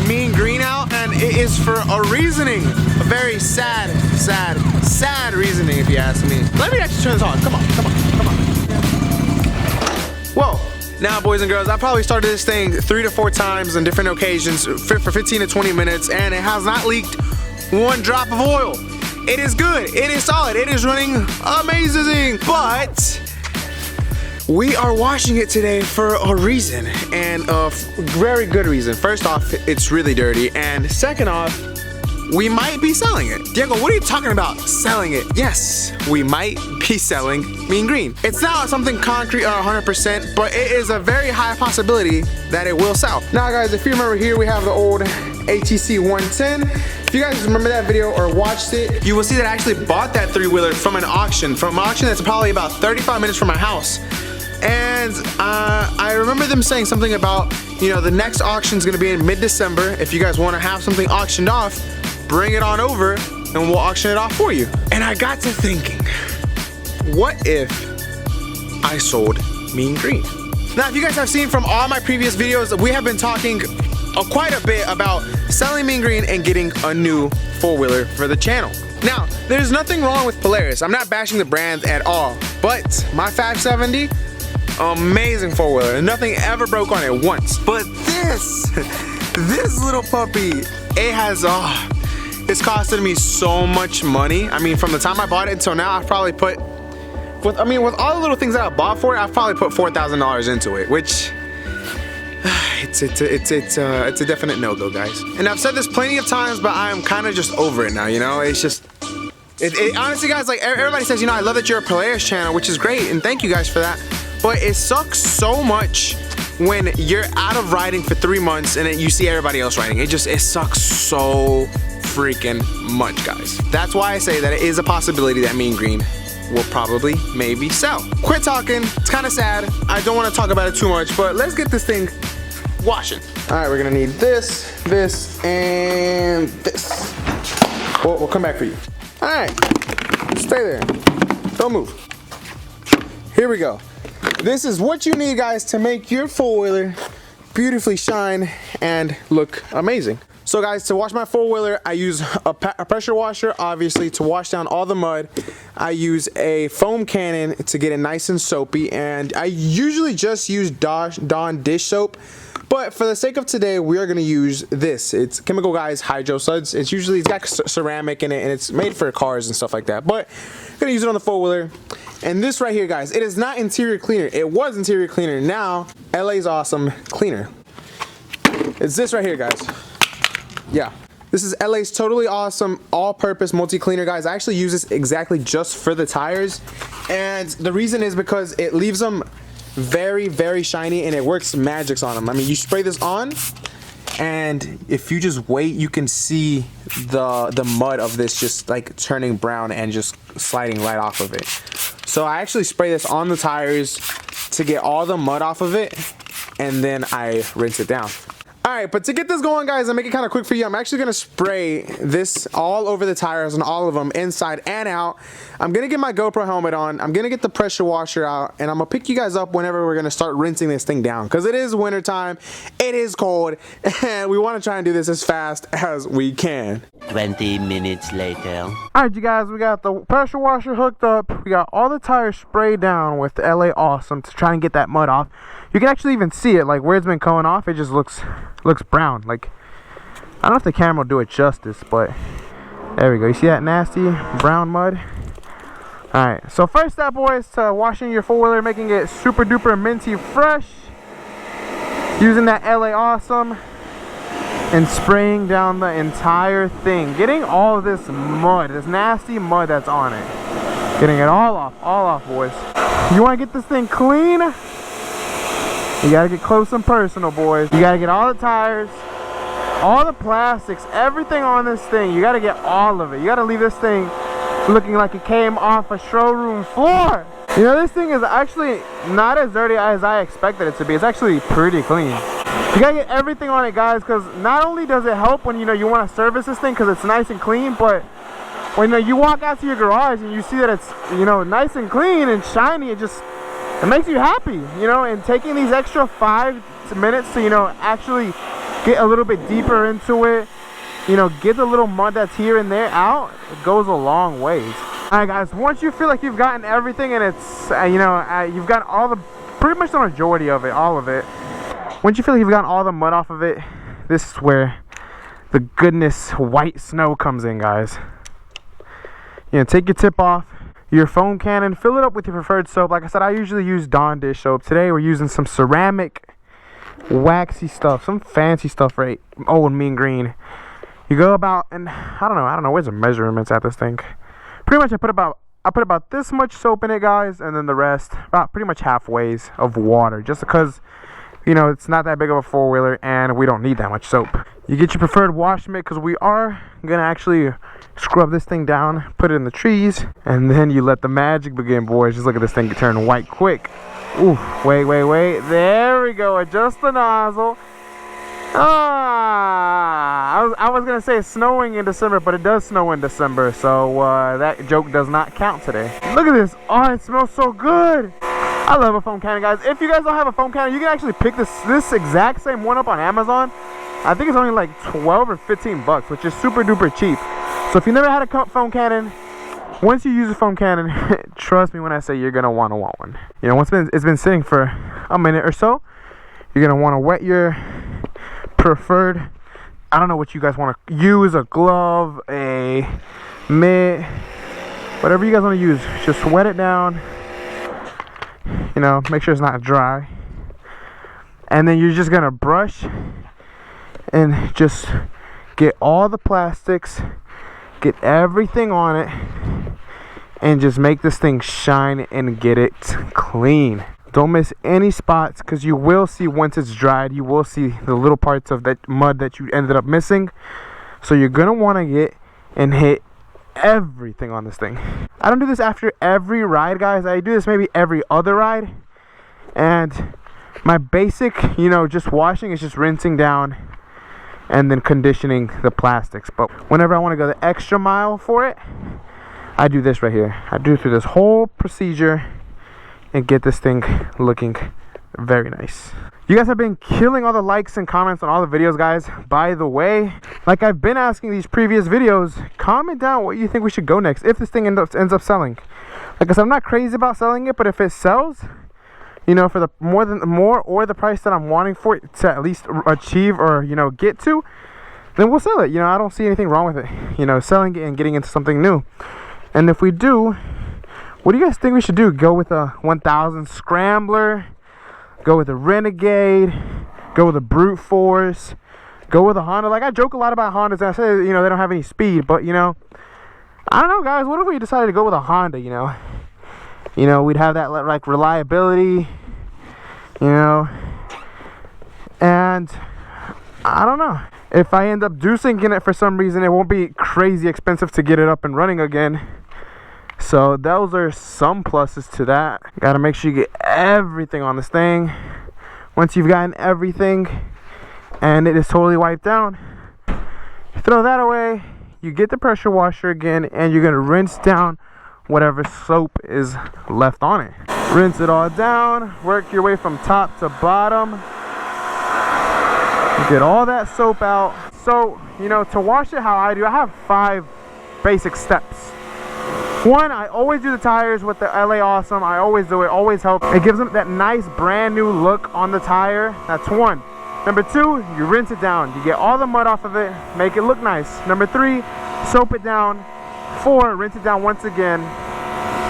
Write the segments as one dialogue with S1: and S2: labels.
S1: mean green out, and it is for a reasoning. A very sad reasoning, if you ask me. Let me actually turn this on. Come on. Whoa. Now, boys and girls, I probably started this thing 3 to 4 times on different occasions for 15 to 20 minutes, and it has not leaked one drop of oil. It is good. It is solid. It is running amazing. But we are washing it today for a reason, and a very good reason. First off, it's really dirty, and second off, we might be selling it. Diego, what are you talking about? Selling it? Yes, we might be selling mean green. It's not something concrete or 100%, but it is a very high possibility that it will sell. Now, guys, if you remember here, we have the old ATC 110. If you guys remember that video or watched it, you will see that I actually bought that 3-wheeler from an auction that's probably about 35 minutes from my house. And I remember them saying something about, you know, the next auction is going to be in mid-December. If you guys want to have something auctioned off, bring it on over and we'll auction it off for you. And I got to thinking, what if I sold mean green? Now, if you guys have seen from all my previous videos, we have been talking quite a bit about selling mean green and getting a new 4-wheeler for the channel. Now, there's nothing wrong with Polaris. I'm not bashing the brand at all, but my 570, amazing 4-wheeler, and nothing ever broke on it once. But this little puppy, it has, it's costed me so much money. I mean, from the time I bought it until now, I've probably put, with all the little things that I bought for it, I've probably put $4,000 into it, which it's a definite no-go, guys. And I've said this plenty of times, but I'm kind of just over it now, you know? It's just, honestly, guys, like everybody says, you know, I love that you're a Polaris channel, which is great, and thank you guys for that. But it sucks so much when you're out of riding for 3 months and then you see everybody else riding. It sucks so freaking much, guys. That's why I say that it is a possibility that mean green will probably maybe sell. Quit talking. It's kind of sad. I don't want to talk about it too much, but let's get this thing washing. All right, we're gonna need this, and this. We'll come back for you. All right, stay there. Don't move. Here we go. This is what you need, guys, to make your 4-wheeler beautifully shine and look amazing. So, guys, to wash my 4-wheeler, I use a pressure washer, obviously, to wash down all the mud. I use a foam cannon to get it nice and soapy, and I usually just use Dawn dish soap. But for the sake of today, we are going to use this. It's Chemical Guys Hydro Suds. It's got ceramic in it, and it's made for cars and stuff like that. But I'm going to use it on the 4-wheeler. And this right here, guys, it is not interior cleaner. It was interior cleaner. Now, LA's Awesome Cleaner. It's this right here, guys. Yeah. This is LA's Totally Awesome all-purpose multi-cleaner, guys. I actually use this exactly just for the tires. And the reason is because it leaves them very, very shiny, and it works magics on them. I mean, you spray this on, and if you just wait, you can see the mud of this just like turning brown and just sliding right off of it. So I actually spray this on the tires to get all the mud off of it, and then I rinse it down. Alright, but to get this going, guys, and make it kind of quick for you, I'm actually going to spray this all over the tires on all of them, inside and out. I'm going to get my GoPro helmet on, I'm going to get the pressure washer out, and I'm going to pick you guys up whenever we're going to start rinsing this thing down. Because it is winter time, it is cold, and we want to try and do this as fast as we can.
S2: 20 minutes later.
S1: Alright, you guys, we got the pressure washer hooked up. We got all the tires sprayed down with LA Awesome to try and get that mud off. You can actually even see it, like where it's been coming off, it just looks brown. Like, I don't know if the camera will do it justice, but there we go. You see that nasty brown mud? Alright, so first step, boys, to washing your 4-wheeler, making it super duper minty fresh, using that LA Awesome and spraying down the entire thing, getting all of this mud, this nasty mud that's on it, getting it all off, boys. You want to get this thing clean? You gotta get close and personal, boys. You gotta get all the tires, all the plastics, everything on this thing. You gotta get all of it. You gotta leave this thing looking like it came off a showroom floor. You know, this thing is actually not as dirty as I expected it to be. It's actually pretty clean. You gotta get everything on it, guys, because not only does it help when, you know, you want to service this thing because it's nice and clean, but when you walk out to your garage and you see that it's, you know, nice and clean and shiny, it makes you happy, you know. And taking these extra 5 minutes to, you know, actually get a little bit deeper into it, you know, get the little mud that's here and there out, it goes a long ways. Alright guys, once you feel like you've gotten everything and it's, you know, you've got all the, pretty much the majority of it, all of it. Once you feel like you've gotten all the mud off of it, this is where the goodness white snow comes in, guys. You know, take your tip off, your foam cannon, fill it up with your preferred soap. Like I said, I usually use Dawn dish soap. Today we're using some ceramic waxy stuff, some fancy stuff, right? Old mean green. You go about, and I don't know where's the measurements at this thing. Pretty much I put about this much soap in it, guys, and then the rest about pretty much halfways of water, just because, you know, it's not that big of a four-wheeler and we don't need that much soap. You get your preferred wash mitt, because we are gonna actually scrub this thing down, put it in the trees, and then you let the magic begin, boys. Just look at this thing turn white quick. Ooh, wait, there we go. Adjust the nozzle. I was gonna say it's snowing in December, but it does snow in December, so that joke does not count today. Look at this. Oh, it smells so good. I love a foam cannon, guys. If you guys don't have a foam cannon, you can actually pick this exact same one up on Amazon. I think it's only like 12 or 15 bucks, which is super duper cheap. So if you never had a foam cannon, once you use a foam cannon, trust me when I say you're gonna want one. You know, once it's been sitting for a minute or so, you're gonna want to wet your preferred, I don't know what you guys want to use, a glove, a mitt, whatever you guys want to use. Just wet it down, you know, make sure it's not dry, and then you're just gonna brush and just get all the plastics, get everything on it, and just make this thing shine and get it clean. Don't miss any spots, because you will see, once it's dried, you will see the little parts of that mud that you ended up missing. So you're gonna want to get and hit everything on this thing. I don't do this after every ride, guys. I do this maybe every other ride. And my basic, you know, just washing is just rinsing down and then conditioning the plastics. But whenever I want to go the extra mile for it, I do this right here. I do through this whole procedure and get this thing looking very nice. You guys have been killing all the likes and comments on all the videos, guys. By the way, like I've been asking these previous videos, comment down what you think we should go next if this thing ends up selling. Like I said, I'm not crazy about selling it, but if it sells, you know, for the more or the price that I'm wanting for it to at least achieve or, you know, get to, then we'll sell it. You know, I don't see anything wrong with it, you know, selling it and getting into something new. And if we do, what do you guys think we should do? Go with a 1000 Scrambler, go with a Renegade, go with a Brute Force, go with a Honda. Like, I joke a lot about Hondas, and I say, you know, they don't have any speed, but, you know, I don't know, guys. What if we decided to go with a Honda, you know? You know, we'd have that, like, reliability, you know, and I don't know. If I end up deucing in it for some reason, it won't be crazy expensive to get it up and running again. So those are some pluses to that. Gotta make sure you get everything on this thing. Once you've gotten everything and it is totally wiped down, you throw that away, you get the pressure washer again, and you're gonna rinse down whatever soap is left on it. Rinse it all down, work your way from top to bottom. Get all that soap out. So, you know, to wash it how I do, I have 5 basic steps. 1, I always do the tires with the LA Awesome. I always do it, always helps. It gives them that nice brand new look on the tire. That's 1. Number 2, you rinse it down. You get all the mud off of it, make it look nice. Number 3, soap it down. 4, rinse it down once again.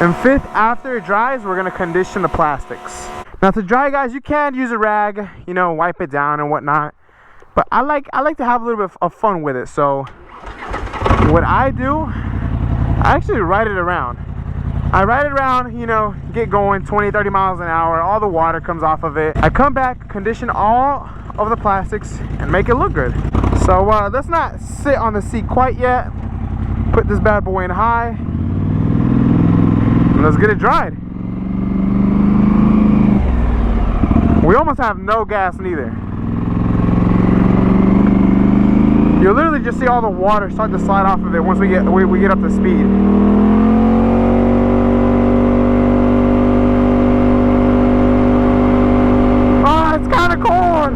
S1: And 5th, after it dries, we're gonna condition the plastics. Now to dry, guys, you can use a rag, you know, wipe it down and whatnot. But I like to have a little bit of fun with it. So what I do, I actually ride it around. I ride it around, you know, get going 20-30 miles an hour. All the water comes off of it. I come back, condition all of the plastics, and make it look good. So let's not sit on the seat quite yet. Put this bad boy in high, and let's get it dried. We almost have no gas neither. You'll literally just see all the water start to slide off of it once we get up to speed. Oh, it's kind of cold.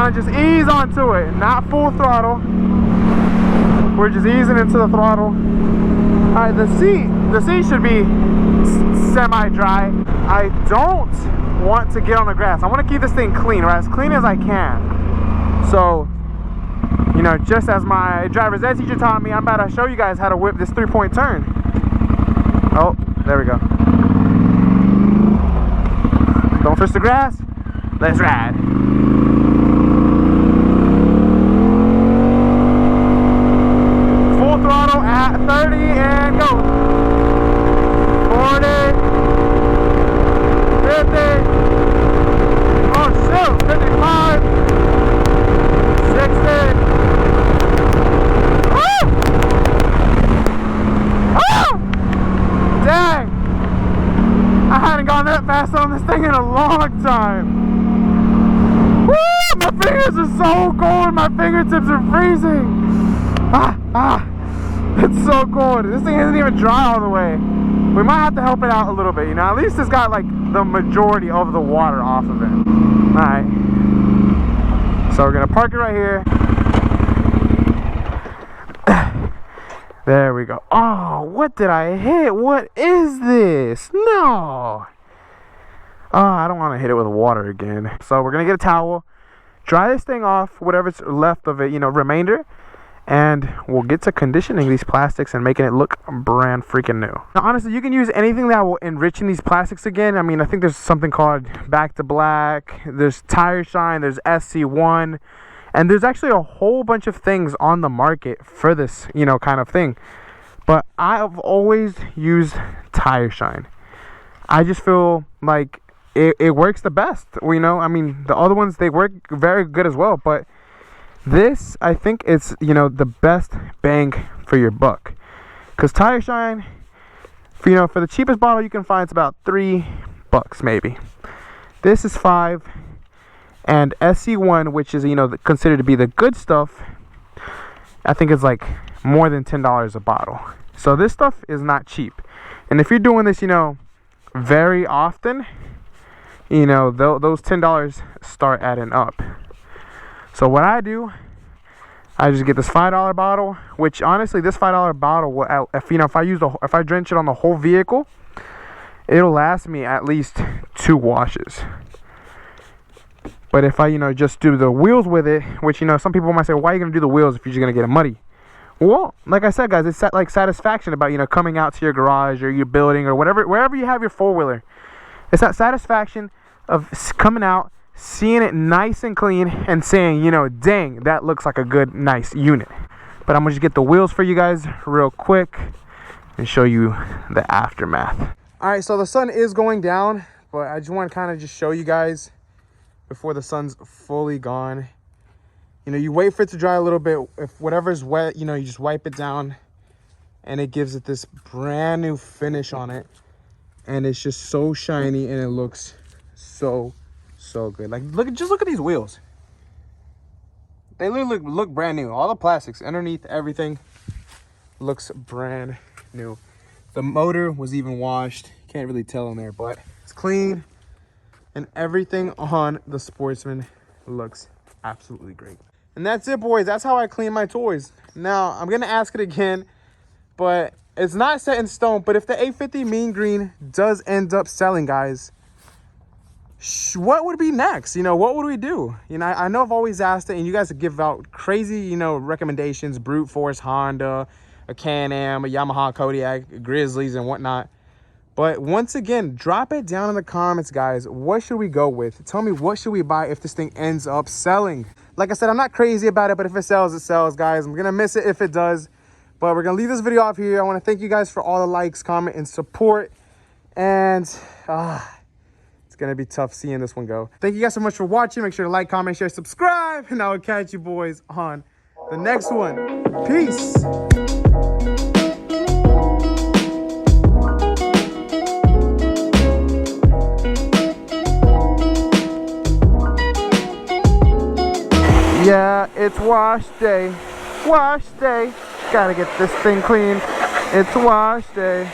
S1: Kind of just ease onto it, not full throttle. We're just easing into the throttle. All right, the seat should be semi-dry. I don't want to get on the grass. I want to keep this thing clean, right? As clean as I can. So, you know, just as my driver's ed teacher taught me, I'm about to show you guys how to whip this 3-point turn. Oh, there we go. Don't touch the grass. Let's ride. Full throttle at 30 and go. 40, 50, oh shoot, 55, 60. Woo! Woo! Dang! I hadn't gone that fast on this thing in a long time. Woo! My fingers are so cold, my fingertips are freezing. It's so cold. This thing isn't even dry all the way. We might have to help it out a little bit, you know. At least it's got like the majority of the water off of it. Alright. So we're gonna park it right here. There we go. Oh, what did I hit? What is this? No. Oh, I don't want to hit it with water again. So we're gonna get a towel, dry this thing off, whatever's left of it, you know, remainder. And we'll get to conditioning these plastics and making it look brand freaking new. Now, honestly, you can use anything that will enrich in these plastics again. I mean, I think there's something called Back to Black. There's Tire Shine. There's SC1. And there's actually a whole bunch of things on the market for this, you know, kind of thing. But I've always used Tire Shine. I just feel like it works the best. You know, I mean, the other ones, they work very good as well. But this, I think it's, you know, the best bang for your buck. Because Tire Shine, for, you know, for the cheapest bottle you can find, it's about $3 maybe. This is $5. And SC1, which is, you know, considered to be the good stuff, I think it's like more than $10 a bottle. So this stuff is not cheap. And if you're doing this, you know, very often, you know, those $10 start adding up. So what I do, I just get this $5 bottle, which honestly, this $5 bottle will, if I drench it on the whole vehicle, it'll last me at least 2 washes. But if I, you know, just do the wheels with it, which, you know, some people might say, why are you gonna do the wheels if you're just gonna get it muddy? Well, like I said, guys, it's like satisfaction about, you know, coming out to your garage or your building or whatever, wherever you have your 4-wheeler. It's that satisfaction of coming out, seeing it nice and clean, and saying, you know, dang, that looks like a good, nice unit. But I'm gonna just get the wheels for you guys real quick and show you the aftermath. All right, so the sun is going down, but I just want to kind of just show you guys before the sun's fully gone. You know, you wait for it to dry a little bit. If whatever's wet, you know, you just wipe it down and it gives it this brand new finish on it. And it's just so shiny and it looks so good. Like, just look at these wheels. They literally look brand new. All the plastics underneath, everything looks brand new. The motor was even washed. Can't really tell in there, but it's clean. And everything on the Sportsman looks absolutely great. And that's it, boys. That's how I clean my toys. Now, I'm going to ask it again, but it's not set in stone. But if the 850 Mean Green does end up selling, guys, what would be next? You know, what would we do? You know, I know I've always asked it, and you guys give out crazy, you know, recommendations. Brute Force, Honda, a Can-Am, a Yamaha Kodiak, Grizzlies, and whatnot. But once again, drop it down in the comments, guys. What should we go with? Tell me, what should we buy if this thing ends up selling? Like I said, I'm not crazy about it, but if it sells, guys. I'm going to miss it if it does. But we're going to leave this video off here. I want to thank you guys for all the likes, comment, and support. And it's going to be tough seeing this one go. Thank you guys so much for watching. Make sure to like, comment, share, subscribe. And I will catch you boys on the next one. Peace. Yeah, it's wash day. Wash day. Gotta get this thing clean. It's wash day.